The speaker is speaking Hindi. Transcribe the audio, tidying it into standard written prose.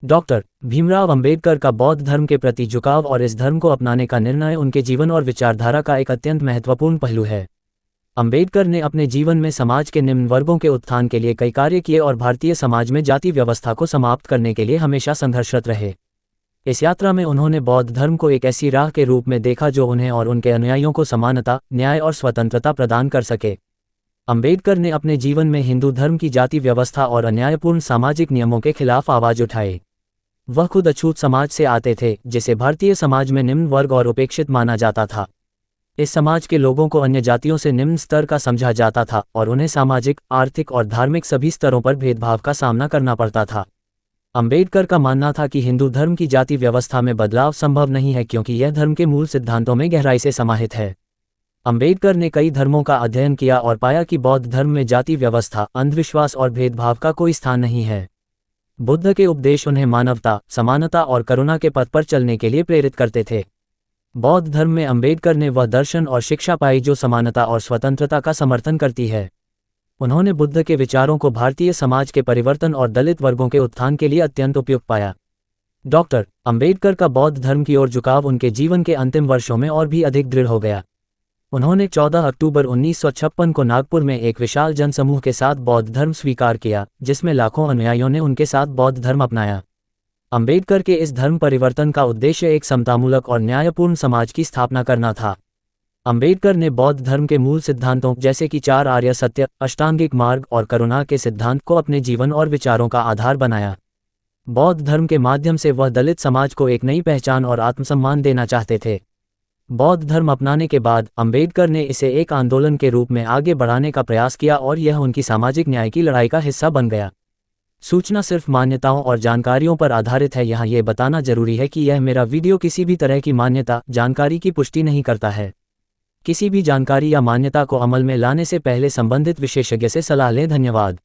डॉक्टर भीमराव अंबेडकर का बौद्ध धर्म के प्रति झुकाव और इस धर्म को अपनाने का निर्णय उनके जीवन और विचारधारा का एक अत्यंत महत्वपूर्ण पहलू है। अंबेडकर ने अपने जीवन में समाज के निम्न वर्गों के उत्थान के लिए कई कार्य किए और भारतीय समाज में जाति व्यवस्था को समाप्त करने के लिए हमेशा संघर्षरत रहे। इस यात्रा में उन्होंने बौद्ध धर्म को एक ऐसी राह के रूप में देखा जो उन्हें और उनके अनुयायियों को समानता, न्याय और स्वतंत्रता प्रदान कर सके। अंबेडकर ने अपने जीवन में हिंदू धर्म की जाति व्यवस्था और अन्यायपूर्ण सामाजिक नियमों के खिलाफ आवाज उठाई। वह खुद अछूत समाज से आते थे, जिसे भारतीय समाज में निम्न वर्ग और उपेक्षित माना जाता था। इस समाज के लोगों को अन्य जातियों से निम्न स्तर का समझा जाता था और उन्हें सामाजिक, आर्थिक और धार्मिक सभी स्तरों पर भेदभाव का सामना करना पड़ता था। अंबेडकर का मानना था कि हिंदू धर्म की जाति व्यवस्था में बदलाव संभव नहीं है क्योंकि यह धर्म के मूल सिद्धांतों में गहराई से समाहित है। अंबेडकर ने कई धर्मों का अध्ययन किया और पाया कि बौद्ध धर्म में जाति व्यवस्था, अंधविश्वास और भेदभाव का कोई स्थान नहीं है। बुद्ध के उपदेश उन्हें मानवता, समानता और करुणा के पथ पर चलने के लिए प्रेरित करते थे। बौद्ध धर्म में अंबेडकर ने वह दर्शन और शिक्षा पाई जो समानता और स्वतंत्रता का समर्थन करती है। उन्होंने बुद्ध के विचारों को भारतीय समाज के परिवर्तन और दलित वर्गों के उत्थान के लिए अत्यंत उपयुक्त पाया। डॉक्टर अंबेडकर का बौद्ध धर्म की ओर झुकाव उनके जीवन के अंतिम वर्षों में और भी अधिक दृढ़ हो गया। उन्होंने 14 अक्टूबर 1956 को नागपुर में एक विशाल जनसमूह के साथ बौद्ध धर्म स्वीकार किया, जिसमें लाखों अनुयायियों ने उनके साथ बौद्ध धर्म अपनाया। अंबेडकर के इस धर्म परिवर्तन का उद्देश्य एक समतामूलक और न्यायपूर्ण समाज की स्थापना करना था। अंबेडकर ने बौद्ध धर्म के मूल सिद्धांतों जैसे कि 4 आर्य सत्य, अष्टांगिक मार्ग और करुणा के सिद्धांत को अपने जीवन और विचारों का आधार बनाया। बौद्ध धर्म के माध्यम से वह दलित समाज को एक नई पहचान और आत्मसम्मान देना चाहते थे। बौद्ध धर्म अपनाने के बाद अंबेडकर ने इसे एक आंदोलन के रूप में आगे बढ़ाने का प्रयास किया और यह उनकी सामाजिक न्याय की लड़ाई का हिस्सा बन गया। सूचना सिर्फ मान्यताओं और जानकारियों पर आधारित है। यहाँ ये बताना जरूरी है कि यह मेरा वीडियो किसी भी तरह की मान्यता, जानकारी की पुष्टि नहीं करता है। किसी भी जानकारी या मान्यता को अमल में लाने से पहले संबंधित विशेषज्ञ से सलाह लें। धन्यवाद।